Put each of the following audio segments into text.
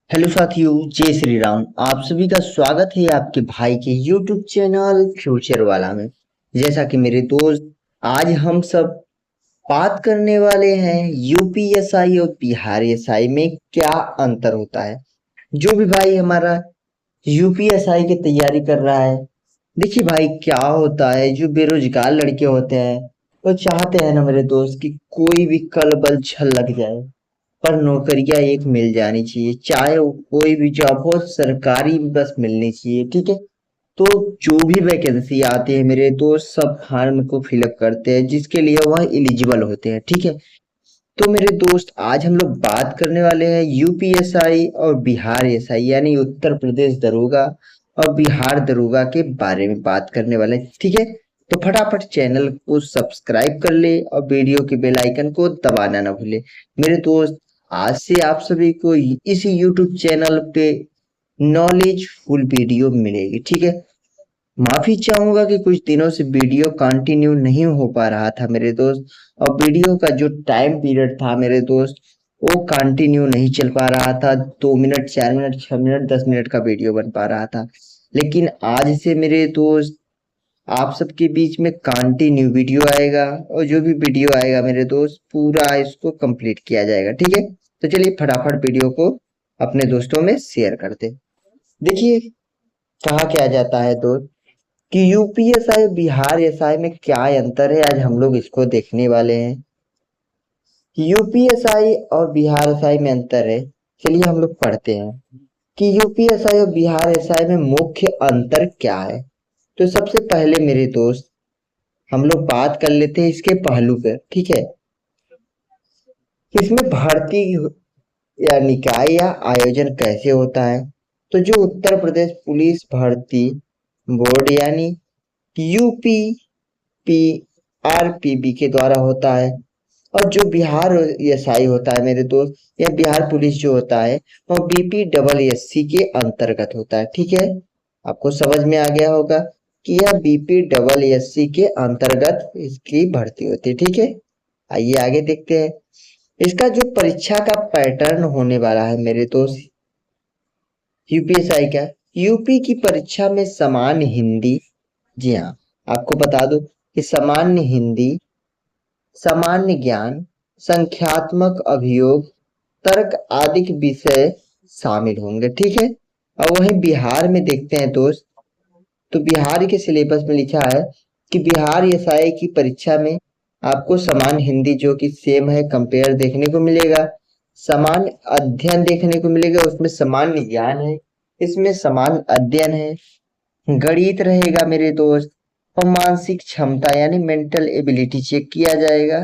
Hello साथियों, जय श्री राम। आप सभी का स्वागत है आपके भाई के यूट्यूब चैनल फ्यूचर वाला में। जैसा कि मेरे दोस्त, आज हम सब बात करने वाले हैं यूपीएसआई और बिहार एसआई में क्या अंतर होता है। जो भी भाई हमारा यूपीएसआई की तैयारी कर रहा है, देखिए भाई क्या होता है, जो बेरोजगार लड़के होते हैं वो चाहते हैं ना मेरे दोस्त कि कोई भी कल बल छल लग जाए, पर नौकरियां एक मिल जानी चाहिए, चाहे वो कोई भी जॉब हो, सरकारी बस मिलनी चाहिए। ठीक है, तो जो भी वैकेंसी आती है मेरे दोस्त, सब फॉर्म को फिलअप करते हैं जिसके लिए वह एलिजिबल होते हैं। ठीक है, तो मेरे दोस्त आज हम लोग बात करने वाले हैं यूपीएसआई और बिहार एसआई यानी उत्तर प्रदेश दरोगा और बिहार दरोगा के बारे में बात करने वाले हैं। ठीक है, तो फटाफट चैनल को सब्सक्राइब कर ले और वीडियो के बेल आइकन को दबाना ना भूले। मेरे दोस्त, आज से आप सभी को इस यूट्यूब चैनल पे नॉलेज फुल वीडियो मिलेगी। ठीक है, माफी चाहूंगा कि कुछ दिनों से वीडियो कंटिन्यू नहीं हो पा रहा था मेरे दोस्त, और वीडियो का जो टाइम पीरियड था मेरे दोस्त, वो कंटिन्यू नहीं चल पा रहा था। 2 मिनट, 4 मिनट, 6 मिनट, 10 मिनट का वीडियो बन पा रहा था। लेकिन आज से मेरे दोस्त आप सबके बीच में कंटिन्यू वीडियो आएगा, और जो भी वीडियो आएगा मेरे दोस्त पूरा इसको कंप्लीट किया जाएगा। ठीक है, तो चलिए फटाफट वीडियो को अपने दोस्तों में शेयर करते। देखिए, कहा क्या जाता है दोस्त कि यूपीएसआई बिहार एसआई में क्या अंतर है, आज हम लोग इसको देखने वाले हैं। यूपीएसआई और बिहार एसआई में अंतर है, चलिए हम लोग पढ़ते हैं कि यूपीएसआई और बिहार एसआई में मुख्य अंतर क्या है। तो सबसे पहले मेरे दोस्त हम लोग बात कर लेते हैं इसके पहलू पे। ठीक है, इसमें भर्ती या निकाय या आयोजन कैसे होता है। तो जो उत्तर प्रदेश पुलिस भर्ती बोर्ड यानी यूपी पीआरपीबी के द्वारा होता है, और जो बिहार एसआई होता है मेरे दोस्त या बिहार पुलिस जो होता है, वो बीपीडब्ल्यूएससी के अंतर्गत होता है। ठीक है, आपको समझ में आ गया होगा कि यह बीपीडब्ल्यूएससी के अंतर्गत इसकी भर्ती होती है। ठीक है, आइए आगे देखते हैं इसका जो परीक्षा का पैटर्न होने वाला है मेरे दोस्त। यूपीएसआई का यूपी की परीक्षा में सामान्य हिंदी, जी हाँ, आपको बता दूं कि सामान्य हिंदी, सामान्य ज्ञान, संख्यात्मक अभियोग, तर्क आदि के विषय शामिल होंगे। ठीक है, और वहीं बिहार में देखते हैं दोस्त, तो बिहार के सिलेबस में लिखा है कि बिहार एसआई की परीक्षा में आपको समान हिंदी जो कि सेम है कंपेयर देखने को मिलेगा, समान अध्ययन देखने को मिलेगा, उसमें सामान्य ज्ञान है, इसमें समान अध्ययन है, गणित रहेगा मेरे दोस्त, और मानसिक क्षमता यानी मेंटल एबिलिटी चेक किया जाएगा,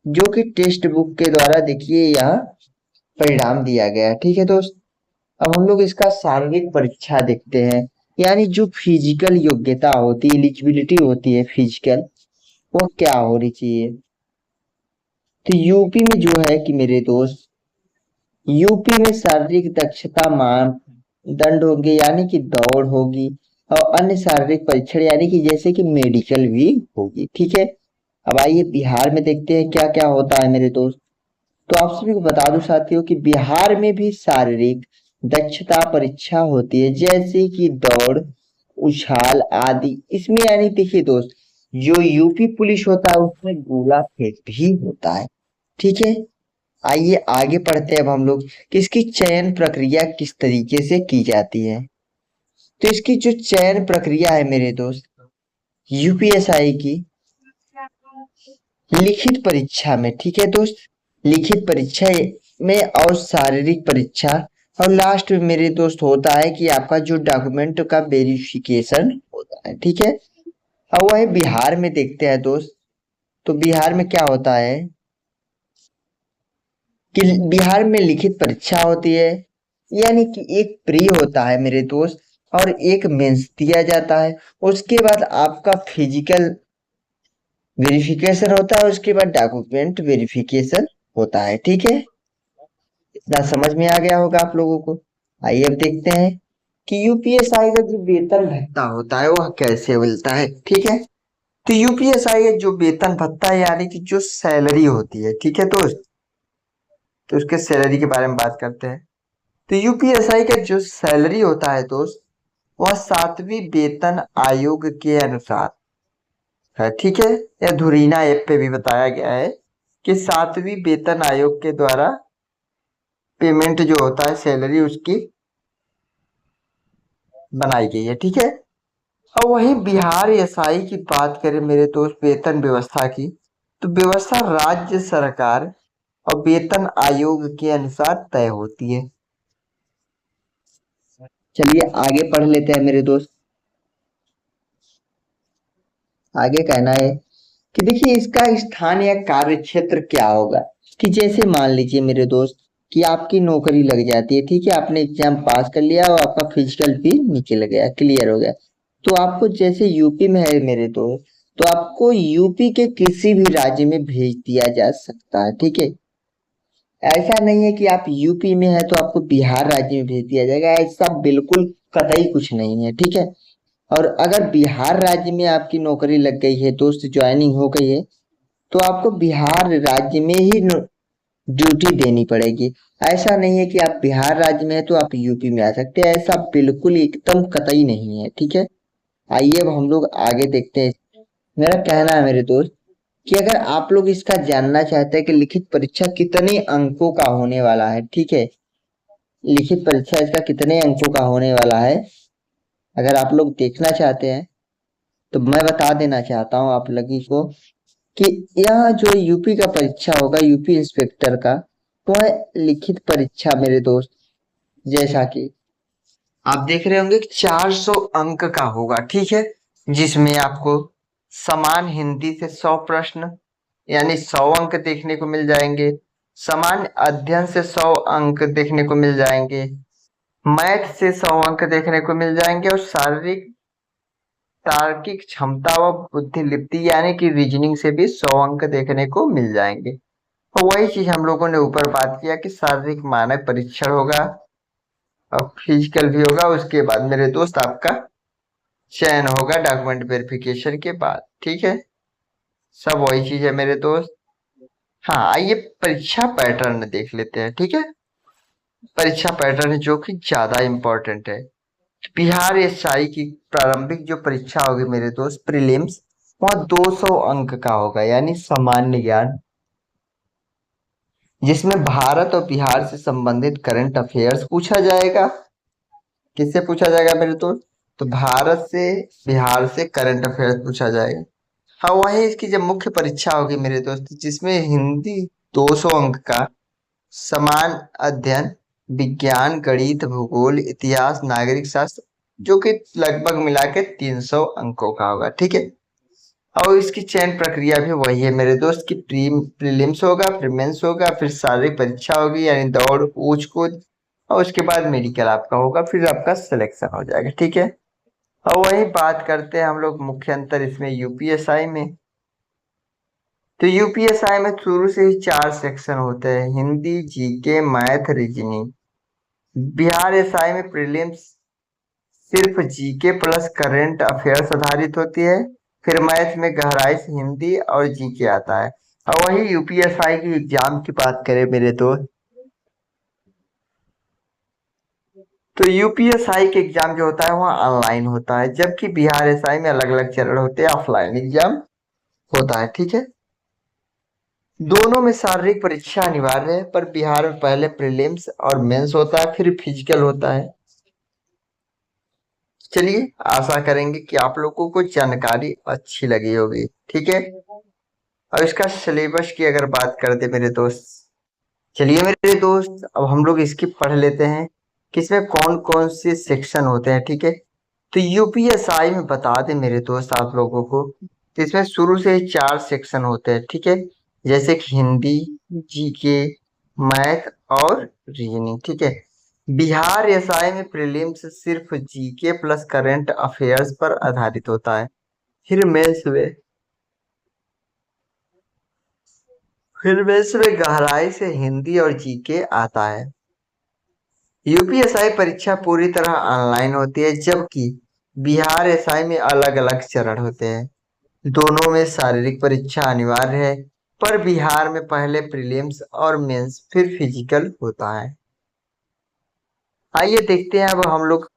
जो कि टेक्स्ट बुक के द्वारा देखिए यहाँ परिणाम दिया गया है। ठीक है दोस्त, अब हम लोग इसका शारीरिक परीक्षा देखते हैं, यानी जो फिजिकल योग्यता होती है, एलिजिबिलिटी होती है फिजिकल, वो क्या होनी चाहिए। तो यूपी में जो है कि मेरे दोस्त, यूपी में शारीरिक दक्षता मानदंड होंगे, यानी कि दौड़ होगी, और अन्य शारीरिक परीक्षण यानी कि जैसे कि मेडिकल भी होगी। ठीक है, अब आइए बिहार में देखते हैं क्या क्या होता है मेरे दोस्त। तो आप सभी को बता दूं साथियों कि बिहार में भी शारीरिक दक्षता परीक्षा होती है, जैसे कि दौड़, उछाल आदि। इसमें यानी देखिए दोस्त, जो यूपी पुलिस होता है उसमें गोला फेंक भी होता है। ठीक है, आइए आगे पढ़ते हैं अब हम लोग कि इसकी चयन प्रक्रिया किस तरीके से की जाती है। तो इसकी जो चयन प्रक्रिया है मेरे दोस्त, यूपीएसआई की लिखित परीक्षा में, ठीक है दोस्त, लिखित परीक्षा में और शारीरिक परीक्षा, और लास्ट में मेरे दोस्त होता है कि आपका जो डॉक्यूमेंट का वेरिफिकेशन होता है। ठीक है, अब वही बिहार में देखते हैं दोस्त। तो बिहार में क्या होता है कि बिहार में लिखित परीक्षा होती है, यानी कि एक प्री होता है मेरे दोस्त, और एक मेंस दिया जाता है। उसके बाद आपका फिजिकल वेरिफिकेशन होता है, उसके बाद डॉक्यूमेंट वेरिफिकेशन होता है। ठीक है, इतना समझ में आ गया होगा आप लोगों को। आइए अब देखते हैं कि यूपीएसआई का जो वेतन भत्ता होता है वह कैसे मिलता है। ठीक है, तो यूपीएसआई का जो वेतन भत्ता है यानी कि जो सैलरी होती है, ठीक है दोस्त, तो उसके सैलरी के बारे में बात करते हैं। तो यूपीएसआई का जो सैलरी होता है दोस्त, वह 7वीं वेतन आयोग के अनुसार है, ठीक है। या धुरीना ऐप पे भी बताया गया है कि 7वीं वेतन आयोग के द्वारा पेमेंट जो होता है सैलरी उसकी बनाई गई है, ठीक है। और वही बिहार एसआई की बात करें मेरे दोस्त वेतन व्यवस्था की, तो व्यवस्था राज्य सरकार और वेतन आयोग के अनुसार तय होती है। चलिए आगे पढ़ लेते हैं मेरे दोस्त। आगे कहना है कि देखिए इसका स्थान या कार्य क्षेत्र क्या होगा। कि जैसे मान लीजिए मेरे दोस्त कि आपकी नौकरी लग जाती है, ठीक है, आपने एग्जाम पास कर लिया और आपका फिजिकल भी निकल गया, क्लियर हो गया। तो आपको जैसे यूपी में है मेरे दोस्त, तो आपको यूपी के किसी भी राज्य में भेज दिया जा सकता है, ठीक है। ऐसा नहीं है कि आप यूपी में है तो आपको बिहार राज्य में भेज दिया जाएगा, ऐसा बिल्कुल कतई कुछ नहीं है, ठीक है। और अगर बिहार राज्य में आपकी नौकरी लग गई है दोस्त, ज्वाइनिंग हो गई है, तो आपको बिहार राज्य में ही ड्यूटी देनी पड़ेगी। ऐसा नहीं है कि आप बिहार राज्य में है तो आप यूपी में आ सकते हैं, ऐसा बिल्कुल एकदम कतई नहीं है, ठीक है। आइए अब हम लोग आगे देखते हैं। मेरा कहना है मेरे दोस्त कि अगर आप लोग इसका जानना चाहते हैं कि लिखित परीक्षा कितने अंकों का होने वाला है, ठीक है, लिखित परीक्षा इसका कितने अंकों का होने वाला है, अगर आप लोग देखना चाहते हैं तो मैं बता देना चाहता हूँ आप लोगों को कि यह जो यूपी का परीक्षा होगा, यूपी इंस्पेक्टर का, वह लिखित परीक्षा मेरे दोस्त, जैसा कि आप देख रहे होंगे कि 400 अंक का होगा, ठीक है। जिसमें आपको समान हिंदी से 100 प्रश्न यानी 100 अंक देखने को मिल जाएंगे। समान अध्ययन से 100 अंक देखने को मिल जाएंगे। मैथ से 100 अंक देखने को मिल जाएंगे और शारीरिक तार्किक क्षमता व बुद्धिलिप्ति यानी कि रीजनिंग से भी 100 अंक देखने को मिल जाएंगे। तो वही चीज हम लोगों ने ऊपर बात किया कि शारीरिक मानक परीक्षण होगा और फिजिकल भी होगा। उसके बाद मेरे दोस्त आपका चयन होगा डॉक्यूमेंट वेरिफिकेशन के बाद, ठीक है। सब वही चीज है मेरे दोस्त। हाँ आइए परीक्षा पैटर्न देख लेते हैं, ठीक है। परीक्षा पैटर्न जो कि ज्यादा इंपॉर्टेंट है। बिहार एसआई की प्रारंभिक जो परीक्षा होगी मेरे दोस्त प्रीलिम्स, वह 200 अंक का होगा यानी सामान्य ज्ञान, जिसमें भारत और बिहार से संबंधित करंट अफेयर्स पूछा जाएगा। किससे पूछा जाएगा मेरे दोस्त? तो भारत से बिहार से करंट अफेयर्स पूछा जाएगा। हाँ वही इसकी जब मुख्य परीक्षा होगी मेरे दोस्त, जिसमें हिंदी 200 अंक का, समान अध्ययन, विज्ञान, गणित, भूगोल, इतिहास, नागरिक शास्त्र, जो कि लगभग मिला के 300 अंकों का होगा, ठीक है। और इसकी चयन प्रक्रिया भी वही है मेरे दोस्त की प्रीलिम्स होगा, फिर मेंस होगा, फिर शारीरिक परीक्षा होगी यानी दौड़ ऊंच कूद, और उसके बाद मेडिकल आपका होगा, फिर आपका सिलेक्शन हो जाएगा, ठीक है। और वही बात करते हैं हम लोग मुख्य अंतर इसमें यूपीएसआई में। तो यूपीएसआई में शुरू से ही 4 सेक्शन होते हैं, Hindi, GK, math, reasoning. Bihar SI में प्रीलिम्स सिर्फ जीके प्लस करंट अफेयर्स आधारित होती है, फिर मैथ में गहराई से हिंदी और जीके आता है। और वही यूपीएसआई की एग्जाम की बात करें मेरे दोस्त, तो यूपीएसआई के एग्जाम जो होता है वह ऑनलाइन होता है, जबकि बिहार एसआई में अलग अलग चरण होते हैं, ऑफलाइन एग्जाम होता है, ठीक है। दोनों में शारीरिक परीक्षा अनिवार्य है, पर बिहार में पहले प्रीलिम्स और मेंस होता है, फिर फिजिकल होता है। चलिए आशा करेंगे कि आप लोगों को जानकारी अच्छी लगी होगी, ठीक है। अब इसका सिलेबस की अगर बात करते मेरे दोस्त, चलिए मेरे दोस्त अब हम लोग इसकी पढ़ लेते हैं कि इसमें कौन कौन से सेक्शन होते हैं, ठीक है। तो यूपीएसआई में बता दें मेरे दोस्त आप लोगों को, तो इसमें शुरू से ही 4 सेक्शन होते हैं, ठीक है। जैसे कि हिंदी, जीके, मैथ और रीजनिंग, ठीक है। बिहार एसआई में प्रीलिम्स सिर्फ जीके प्लस करंट अफेयर्स पर आधारित होता है, फिर मेंस में गहराई से हिंदी और जीके आता है। यूपीएसआई परीक्षा पूरी तरह ऑनलाइन होती है, जबकि बिहार एसआई में अलग अलग चरण होते हैं। दोनों में शारीरिक परीक्षा अनिवार्य है, पर बिहार में पहले प्रीलिम्स और मेंस फिर फिजिकल होता है। आइए देखते हैं अब हम लोग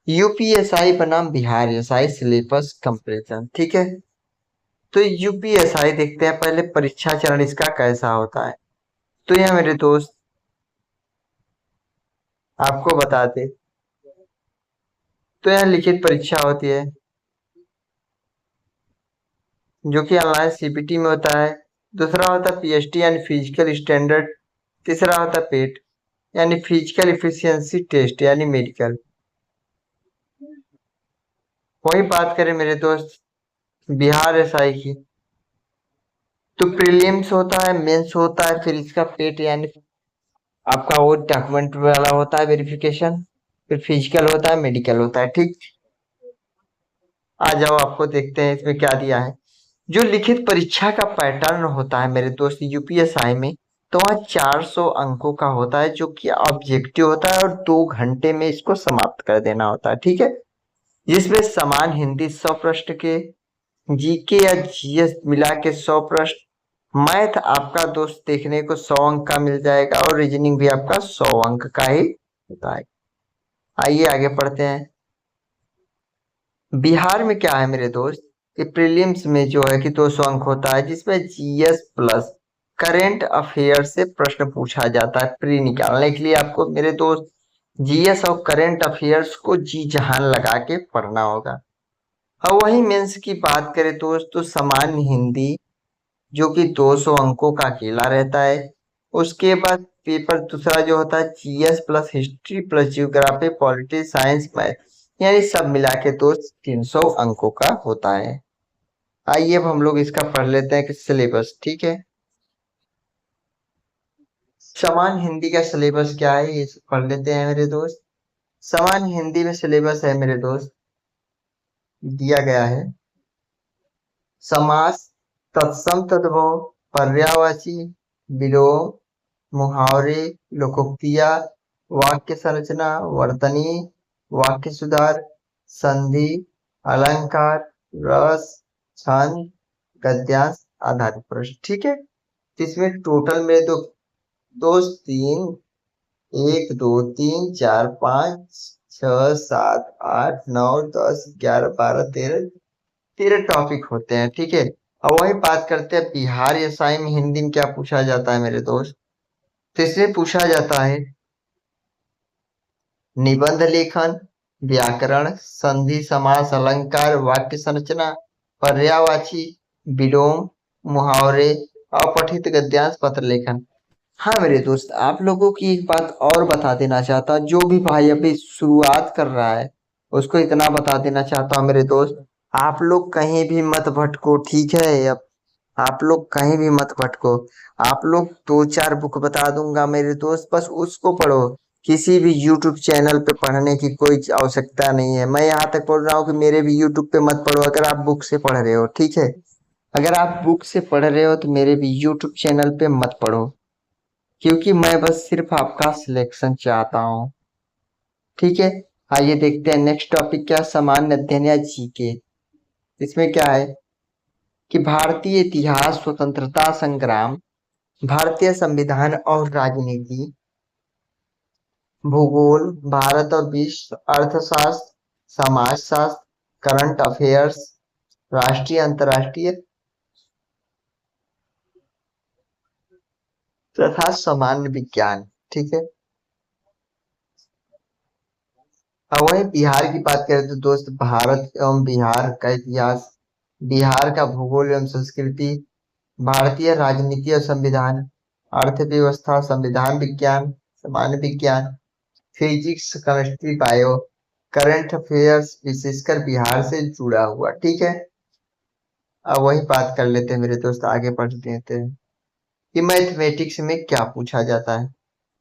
यूपीएसआई बनाम बिहार एसआई सिलेबस कंपैरिजन। ठीक है, तो यूपीएसआई देखते हैं पहले परीक्षा चरण इसका कैसा होता है। तो यह मेरे दोस्त आपको बता दे, तो यह लिखित परीक्षा होती है जो कि ऑनलाइन सीपीटी में होता है। दूसरा होता है पीएसटी यानी फिजिकल स्टैंडर्ड। तीसरा होता है पेट यानी फिजिकल इफिशियंसी टेस्ट यानी मेडिकल। वही बात करें मेरे दोस्त बिहार एसआई की, तो प्रीलिम्स होता है, मेंस होता है, फिर इसका पेट यानी आपका वो डॉक्यूमेंट वाला होता है वेरिफिकेशन, फिर फिजिकल होता है, मेडिकल होता है। ठीक, आ जाओ आपको देखते हैं इसमें क्या दिया है। जो लिखित परीक्षा का पैटर्न होता है मेरे दोस्त यूपीएसआई में, तो वह 400 अंकों का होता है जो कि ऑब्जेक्टिव होता है और 2 घंटे में इसको समाप्त कर देना होता है। ठीक है, जिसमें समान हिंदी 100 प्रश्न के, जीके या जीएस मिला के 100 प्रश्न, मैथ आपका दोस्त देखने को 100 अंक का मिल जाएगा और रीजनिंग भी आपका 100 अंक का ही होता है। आइए आगे पढ़ते हैं। बिहार में क्या है मेरे दोस्त, कि प्रीलिम्स में जो है कि 200 अंक होता है, जिसमें जीएस प्लस करेंट अफेयर से प्रश्न पूछा जाता है। प्री निकालने के लिए आपको मेरे दोस्त जीएस और करेंट अफेयर्स को जी जहान लगा के पढ़ना होगा। और वही मेंस की बात करें दोस्त, तो सामान्य हिंदी जो कि 200 अंकों का अकेला रहता है। उसके बाद पेपर दूसरा जो होता है GS plus history plus geography politics science math, यानी सब मिला के दोस्त 300 अंकों का होता है। आइए अब हम लोग इसका पढ़ लेते हैं कि सिलेबस। ठीक है, समान हिंदी का सिलेबस क्या है ये पढ़ लेते हैं मेरे दोस्त। समान हिंदी में सिलेबस है मेरे दोस्त, दिया गया है समास, तत्सम तद्भव, पर्यायवाची, विलोम, मुहावरे, लोकोक्तियाँ, वाक्य संरचना, वर्तनी, वाक्य सुधार, संधि, अलंकार, रस, छंद, गद्यांश आधारित प्रश्न। ठीक है, तो इसमें टोटल में दो दो तीन, 1 2 3 4 5 6 7 8 9 10 11 12 13 13 टॉपिक होते हैं। ठीक है, अब वही बात करते हैं बिहार या साई में हिंदी में क्या पूछा जाता है मेरे दोस्त। तो इसमें पूछा जाता है निबंध लेखन, व्याकरण, संधि समास अलंकार वाक्य संरचना, पर्यायवाची, विलोम, मुहावरे, अपठित गद्यांश पत्र लेखन। हाँ मेरे दोस्त, आप लोगों की एक बात और बता देना चाहता, जो भी भाई अभी शुरुआत कर रहा है उसको इतना बता देना चाहता हूँ मेरे दोस्त, आप लोग कहीं भी मत भटको। ठीक है, अब आप लोग कहीं भी मत भटको। आप लोग 2 4 बुक बता दूंगा मेरे दोस्त, बस उसको पढ़ो। किसी भी यूट्यूब चैनल पे पढ़ने की कोई आवश्यकता नहीं है। मैं यहाँ तक बोल रहा हूँ कि मेरे भी यूट्यूब पे मत पढ़ो अगर आप बुक से पढ़ रहे हो। ठीक है, अगर आप बुक से पढ़ रहे हो तो मेरे भी यूट्यूब चैनल पे मत पढ़ो, क्योंकि मैं बस सिर्फ आपका सिलेक्शन चाहता हूँ। ठीक है, आइए देखते हैं नेक्स्ट टॉपिक क्या, सामान्य अध्ययन या जीके। इसमें क्या है कि भारतीय इतिहास, स्वतंत्रता संग्राम, भारतीय संविधान और राजनीति, भूगोल, भारत और विश्व, अर्थशास्त्र, समाजशास्त्र, करंट अफेयर्स, राष्ट्रीय अंतर्राष्ट्रीय तथा सामान्य विज्ञान। ठीक है, अब वही बिहार की बात करें तो दोस्त भारत एवं बिहार का इतिहास, बिहार का भूगोल एवं संस्कृति, भारतीय राजनीति और संविधान, अर्थव्यवस्था, संविधान विज्ञान, सामान्य विज्ञान, physics, chemistry, bio, current affairs विशेषकर बिहार से जुड़ा हुआ। ठीक है, अब वही बात कर लेते हैं मेरे दोस्त, आगे बढ़ लेते हैं कि मैथमेटिक्स में क्या पूछा जाता है।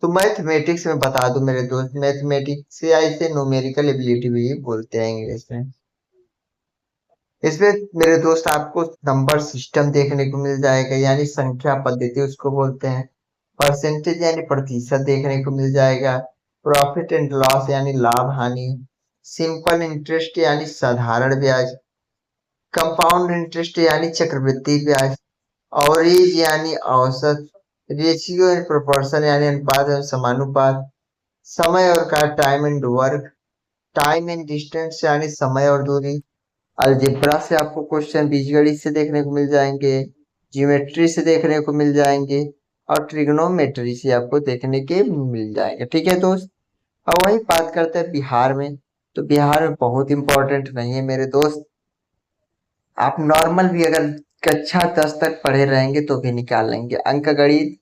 तो मैथमेटिक्स में बता दूं मेरे दोस्त, मैथमेटिक्स से या इसे न्यूमेरिकल एबिलिटी भी बोलते हैं इंग्लिश में। इसमें मेरे दोस्त आपको नंबर सिस्टम देखने को मिल जाएगा, यानी संख्या पद्धति उसको बोलते हैं। परसेंटेज यानी प्रतिशत देखने को मिल जाएगा। प्रॉफिट एंड लॉस यानी लाभ हानि। सिंपल इंटरेस्ट यानी साधारण ब्याज। कंपाउंड इंटरेस्ट यानी चक्रवृद्धि ब्याज। औरेज यानी औसत। रेशियो एंड प्रोपोर्शन यानी अनुपात एवं समानुपात। समय और का time and work, time and distance यानी समय और दूरी, अलजेब्रा से आपको क्वेश्चन बीजगणित से देखने को मिल जाएंगे, ज्योमेट्री से देखने को मिल जाएंगे, और ट्रिग्नोमेट्री से आपको देखने के मिल जाएंगे। ठीक है दोस्त। अब वही बात करते हैं बिहार में। तो बिहार में बहुत इंपॉर्टेंट नहीं है मेरे दोस्त। आप नॉर्मल भी अगर कक्षा 10 तक पढ़े रहेंगे तो भी निकाल लेंगे। अंकगणित,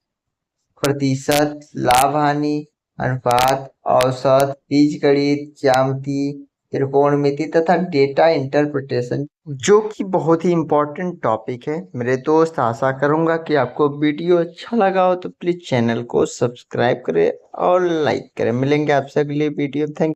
प्रतिशत, लाभ हानि, अनुपात, औसत, बीजगणित, ज्यामिति, त्रिकोणमिति तथा डेटा इंटरप्रिटेशन, जो कि बहुत ही इंपॉर्टेंट टॉपिक है मेरे दोस्त। आशा करूंगा कि आपको वीडियो अच्छा लगा हो तो प्लीज चैनल को सब्सक्राइब करें और लाइक करें। मिलेंगे आपसे अगले वीडियो। थैंक